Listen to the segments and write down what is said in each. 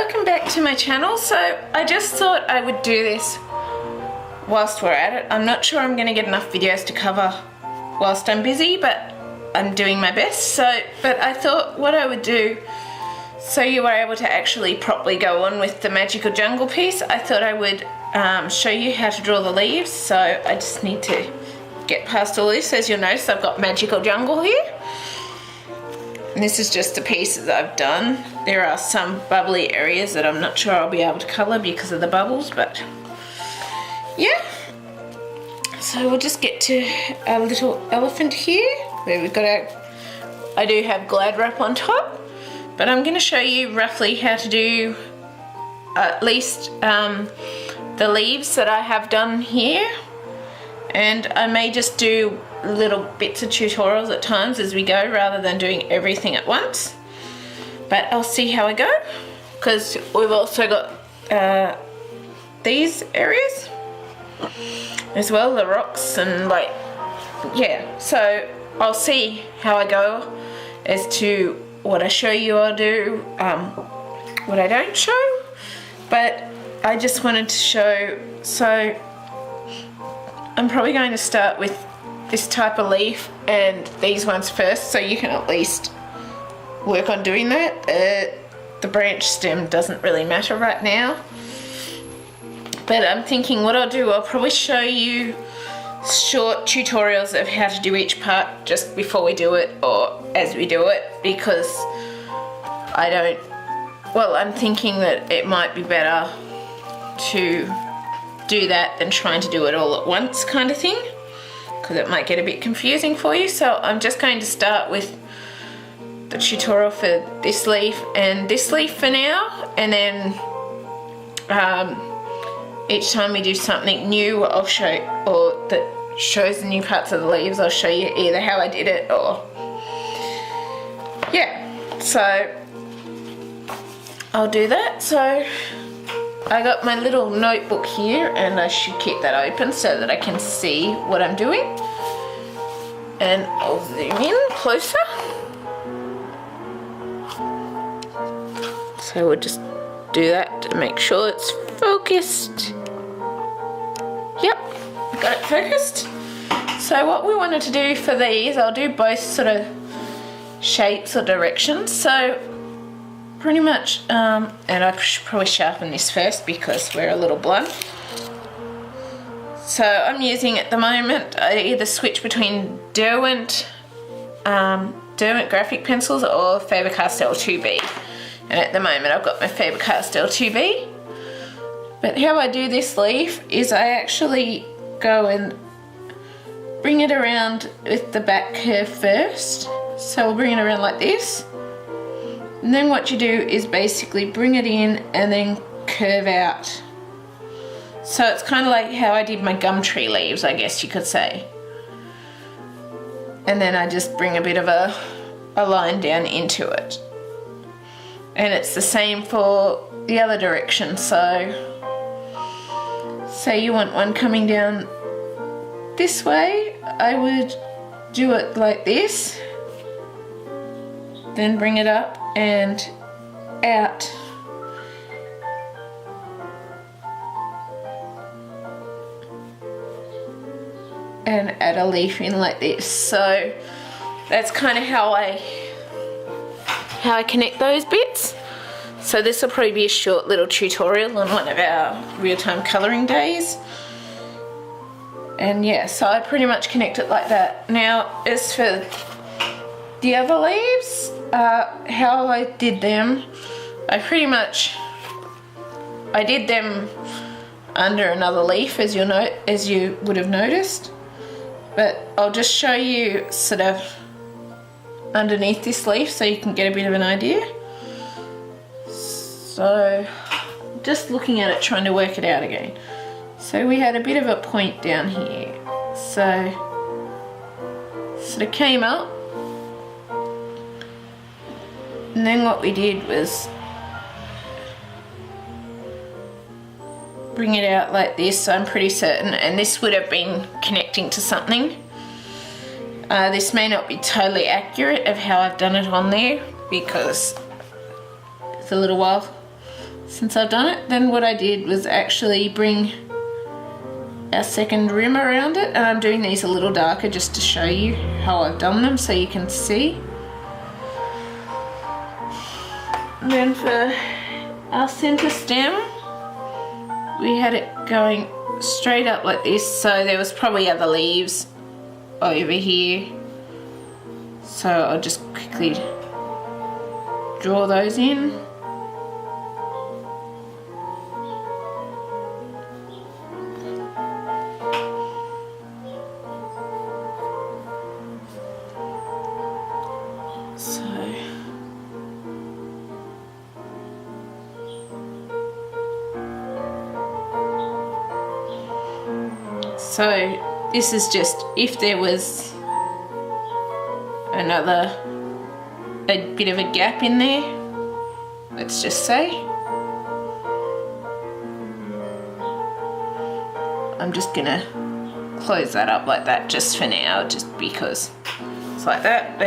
welcome back to my channel. So I just thought I would do this whilst we're at it. I'm not sure I'm going to get enough videos to cover whilst I'm busy, but I'm doing my best. But I thought what I would do, so you were able to actually properly go on with the magical jungle piece, I thought I would show you how to draw the leaves. So I just need to get past all this. As you'll notice, I've got magical jungle here. And this is just the pieces I've done. There are some bubbly areas that I'm not sure I'll be able to colour because of the bubbles, but yeah. So we'll just get to our little elephant here, where we've got our, I do have Glad wrap on top, but I'm going to show you roughly how to do at least the leaves that I have done here. And I may just do little bits of tutorials at times as we go, rather than doing everything at once. But I'll see how I go, because we've also got these areas as well, the rocks and like, yeah. So I'll see how I go as to what I show you I'll do, what I don't show. But I just wanted to show, so I'm probably going to start with this type of leaf and these ones first, so you can at least work on doing that. The branch stem doesn't really matter right now, but I'm thinking what I'll do, I'll probably show you short tutorials of how to do each part just before we do it or as we do it, because I'm thinking that it might be better to do that than trying to do it all at once kind of thing, because it might get a bit confusing for you. So I'm just going to start with the tutorial for this leaf and this leaf for now, and then each time we do something new I'll show, or that shows the new parts of the leaves, I'll show you either how I did it or yeah. So I'll do that. So I got my little notebook here, and I should keep that open so that I can see what I'm doing. And I'll zoom in closer. So we'll just do that to make sure it's focused. Yep, got it focused. So what we wanted to do for these, I'll do both sort of shapes or directions. So pretty much, and I should probably sharpen this first because we're a little blunt. So I'm using at the moment, I either switch between Derwent graphic pencils or Fabercastell 2B. And at the moment I've got my Fabercastell 2B. But how I do this leaf is I actually go and bring it around with the back curve first. So we'll bring it around like this. And then what you do is basically bring it in and then curve out. So it's kind of like how I did my gum tree leaves, I guess you could say. And then I just bring a bit of a line down into it. And it's the same for the other direction. So say you want one coming down this way, I would do it like this. Then bring it up and out. And add a leaf in like this. So that's kind of how I connect those bits. So this will probably be a short little tutorial on one of our real-time colouring days. And yeah, so I pretty much connect it like that. Now as for the other leaves, how I did them, I did them under another leaf, as you would have noticed. But I'll just show you sort of underneath this leaf so you can get a bit of an idea. So just looking at it, trying to work it out again. So we had a bit of a point down here. So sort of came up. And then what we did was bring it out like this, I'm pretty certain, and this would have been connecting to something. This may not be totally accurate of how I've done it on there because it's a little while since I've done it. Then what I did was actually bring our second rim around it, and I'm doing these a little darker just to show you how I've done them so you can see. And then for our center stem, we had it going straight up like this, so there was probably other leaves over here, so I'll just quickly draw those in. So this is just if there was a bit of a gap in there, let's just say. I'm just gonna close that up like that just for now, just because it's like that.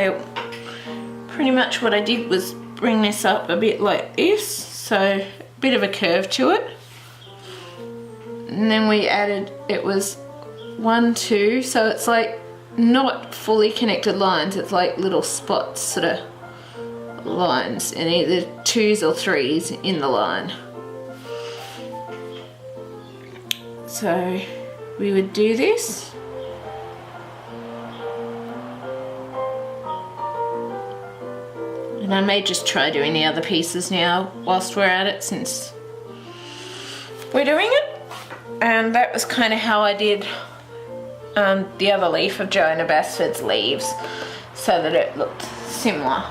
Pretty much what I did was bring this up a bit like this, so a bit of a curve to it. And then we added, it was 1, 2, so it's like not fully connected lines, it's like little spots, sort of lines, and either 2s or 3s in the line. So we would do this. And I may just try doing the other pieces now whilst we're at it, since we're doing it. And that was kind of how I did the other leaf of Johanna Basford's leaves, so that it looked similar.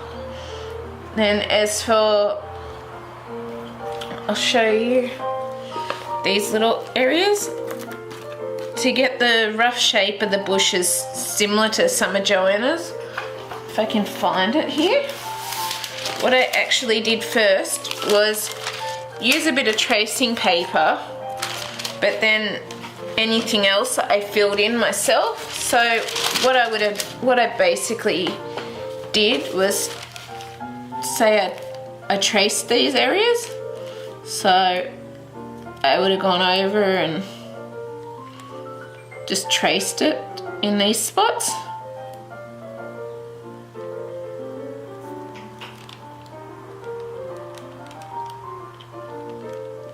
Then as for, I'll show you these little areas. To get the rough shape of the bushes similar to some of Johanna's, if I can find it here, what I actually did first was use a bit of tracing paper, but then anything else I filled in myself. So what I basically did was, say I traced these areas, so I would have gone over and just traced it in these spots.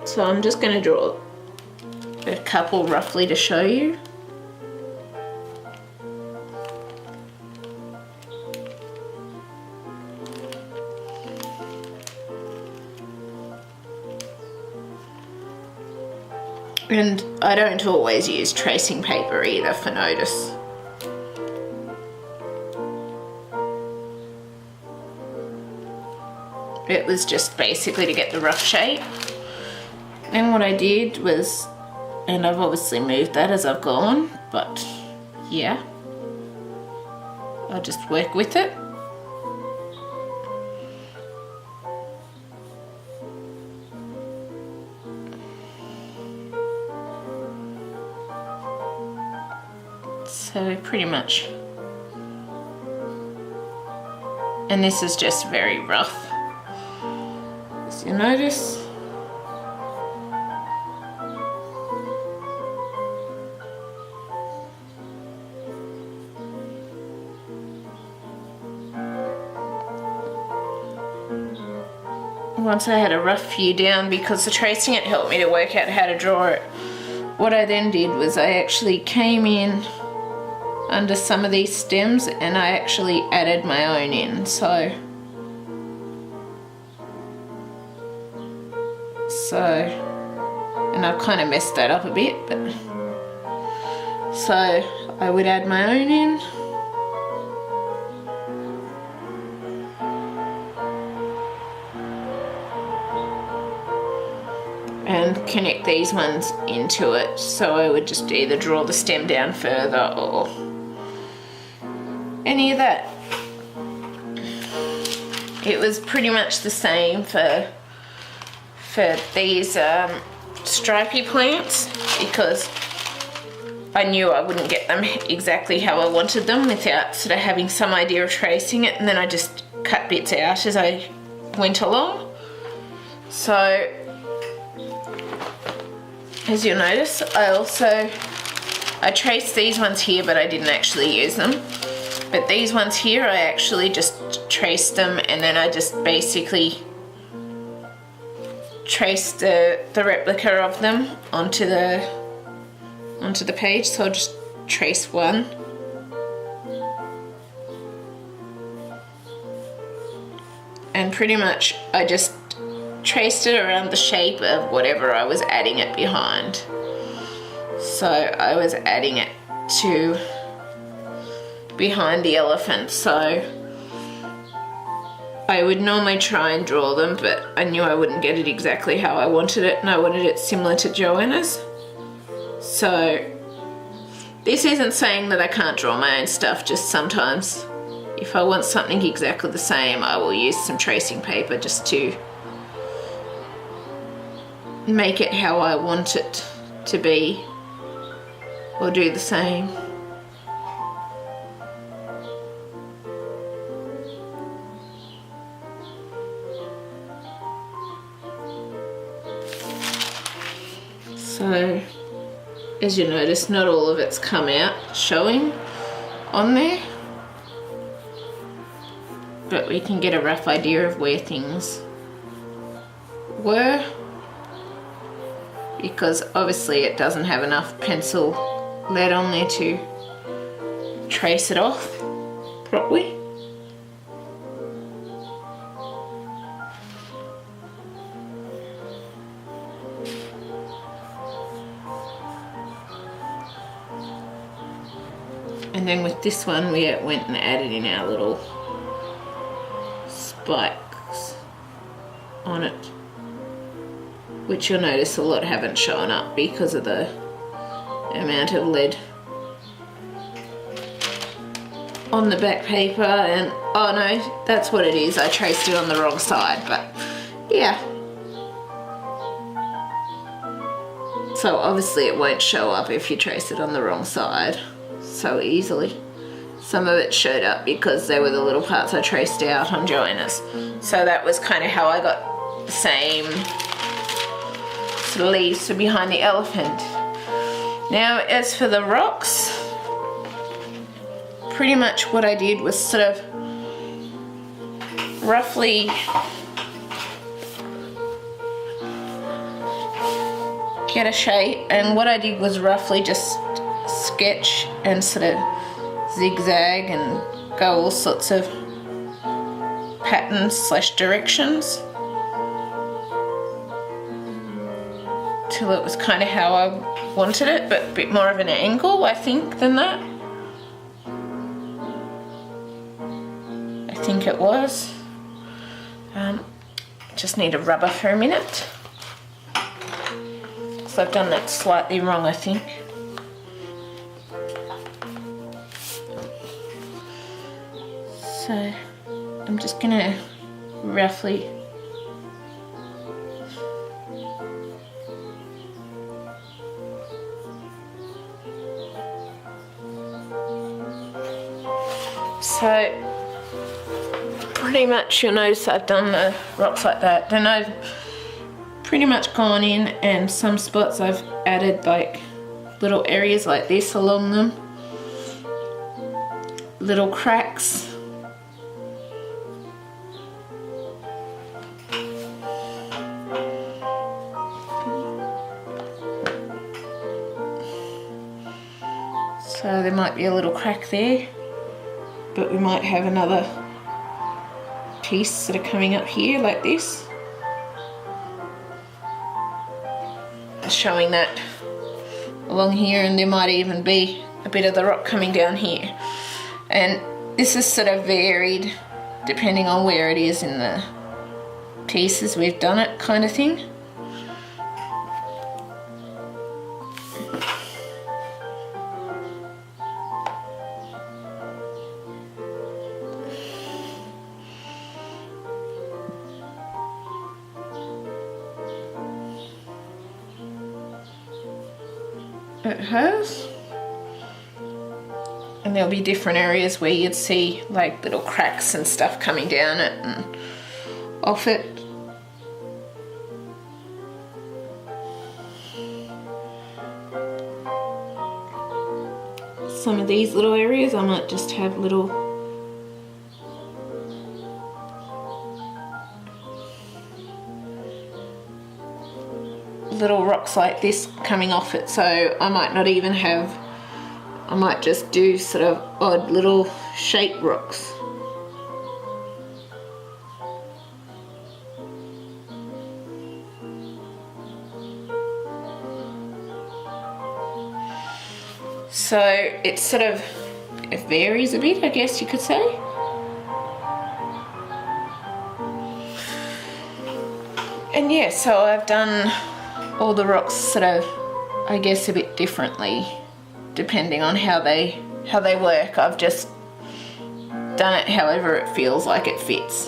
So I'm just going to draw a couple roughly to show you. And I don't always use tracing paper either for notice. It was just basically to get the rough shape. And what I did was, and I've obviously moved that as I've gone, but yeah, I'll just work with it. So pretty much, and this is just very rough, as you notice. Once I had a rough view down, because the tracing it helped me to work out how to draw it, what I then did was I actually came in under some of these stems and I actually added my own in. So and I've kind of messed that up a bit, but so I would add my own in. And connect these ones into it. So I would just either draw the stem down further or any of that. It was pretty much the same for these stripy plants, because I knew I wouldn't get them exactly how I wanted them without sort of having some idea of tracing it, and then I just cut bits out as I went along. So as you'll notice, I traced these ones here, but I didn't actually use them. But these ones here, I actually just traced them, and then I just basically traced the replica of them onto the page. So I'll just trace one. And pretty much I just traced it around the shape of whatever I was adding it behind. So I was adding it to behind the elephant. So I would normally try and draw them, but I knew I wouldn't get it exactly how I wanted it, and I wanted it similar to Johanna's. So this isn't saying that I can't draw my own stuff, just sometimes if I want something exactly the same, I will use some tracing paper just to make it how I want it to be, or do the same. So, as you notice, not all of it's come out showing on there, but we can get a rough idea of where things were, because obviously it doesn't have enough pencil lead on there to trace it off properly. And then with this one, we went and added in our little spikes on it, which you'll notice a lot haven't shown up because of the amount of lead on the back paper. And oh no, that's what it is, I traced it on the wrong side, but yeah. So obviously it won't show up if you trace it on the wrong side so easily. Some of it showed up because they were the little parts I traced out on Johanna's. So that was kind of how I got the same sort of leaves for behind the elephant. Now as for the rocks, pretty much what I did was sort of roughly get a shape, and what I did was roughly just sketch and sort of zigzag and go all sorts of patterns slash directions till it was kind of how I wanted it, but a bit more of an angle I think than that. I think it was. Just need a rubber for a minute. So I've done that slightly wrong, I think. So I'm just gonna roughly pretty much you'll notice I've done the rocks like that. Then I've pretty much gone in, and some spots I've added like little areas like this along them, little cracks. So there might be a little crack there, but we might have another piece sort of coming up here like this, showing that along here, and there might even be a bit of the rock coming down here. And this is sort of varied depending on where it is in the pieces we've done it, kind of thing. It has, and there'll be different areas where you'd see like little cracks and stuff coming down it and off it. some of these little areas, I might just have little rocks like this coming off it, so I might not even have, I might just do sort of odd little shaped rocks. So it's sort of, it varies a bit, I guess you could say. And yeah, so I've done all the rocks sort of, I guess, a bit differently depending on how they work. I've just done it however it feels like it fits.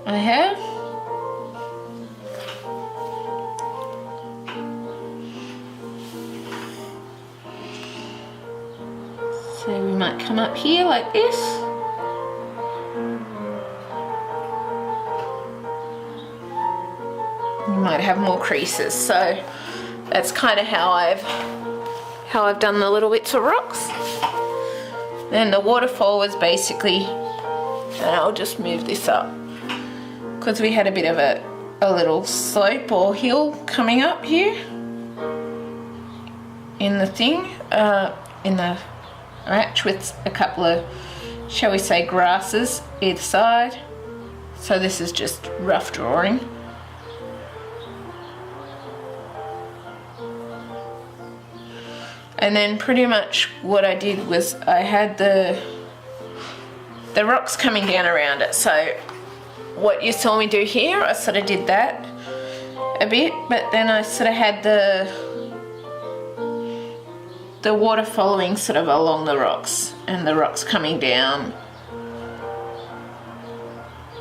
I have. So we might come up here like this. You might have more creases, so that's kind of how I've done the little bits of rocks. Then the waterfall was basically, and I'll just move this up because we had a bit of a little slope or hill coming up here in the thing, in the arch, with a couple of, shall we say, grasses either side. So this is just rough drawing. And then pretty much what I did was I had the rocks coming down around it. So what you saw me do here, I sort of did that a bit, but then I sort of had the water following sort of along the rocks and the rocks coming down.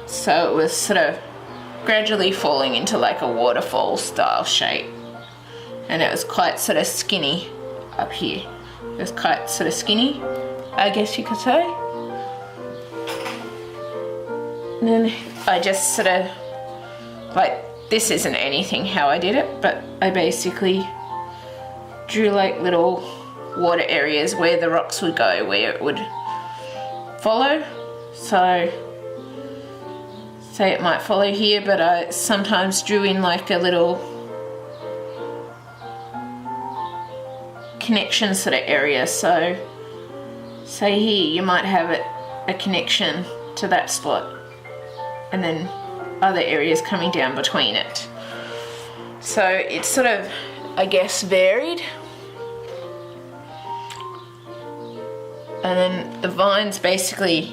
So it was sort of gradually falling into like a waterfall style shape. And it was quite sort of skinny up here. It was quite sort of skinny, I guess you could say. And then I just sort of, like, this isn't anything how I did it, but I basically drew like little water areas where the rocks would go, where it would follow. So say it might follow here, but I sometimes drew in like a little connection sort of area. So say here you might have a connection to that spot and then other areas coming down between it. So it's sort of, I guess, varied. And then the vines, basically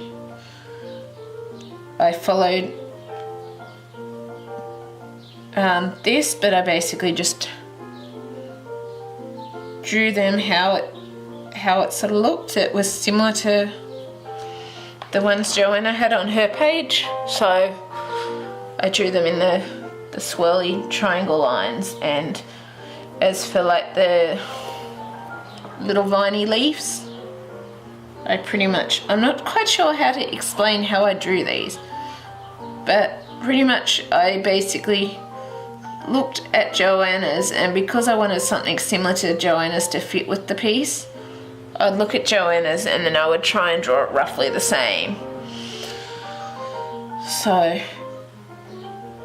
I followed this, but I basically just drew them how it sort of looked. It was similar to the ones Johanna had on her page, so I drew them in the swirly triangle lines. And as for like the little viney leaves, I pretty much, I'm not quite sure how to explain how I drew these, but pretty much I basically looked at Johanna's, and because I wanted something similar to Johanna's to fit with the piece, I'd look at Johanna's and then I would try and draw it roughly the same. So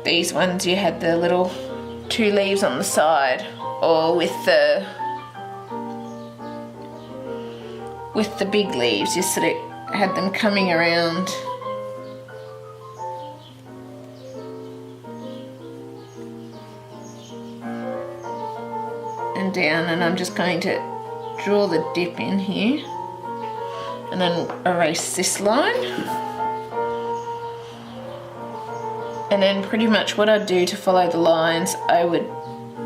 these ones, you had the little 2 leaves on the side, or with the big leaves, you sort of had them coming around and down, and I'm just going to draw the dip in here and then erase this line. And then pretty much what I'd do to follow the lines, I would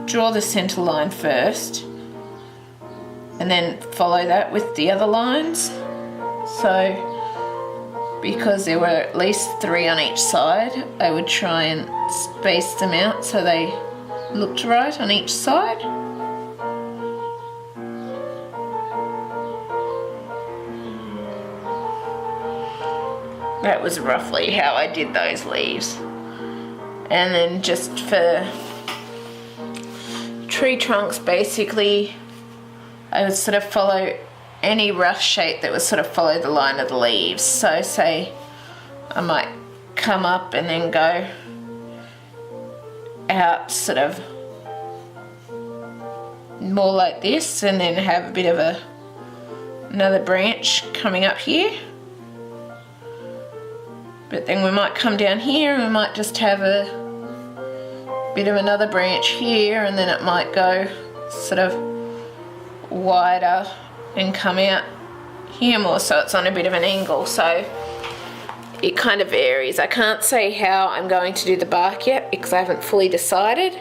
draw the center line first and then follow that with the other lines. So because there were at least 3 on each side, I would try and space them out so they looked right on each side. That was roughly how I did those leaves. And then just for tree trunks, basically I would sort of follow any rough shape that would sort of follow the line of the leaves. So say I might come up and then go out sort of more like this, and then have a bit of another branch coming up here. But then we might come down here and we might just have a bit of another branch here, and then it might go sort of wider and come out here more, so it's on a bit of an angle. So it kind of varies. I can't say how I'm going to do the bark yet because I haven't fully decided.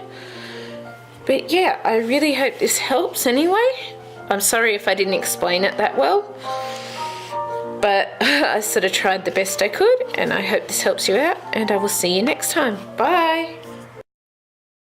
But yeah, I really hope this helps anyway. I'm sorry if I didn't explain it that well, but I sort of tried the best I could, and I hope this helps you out, and I will see you next time. Bye!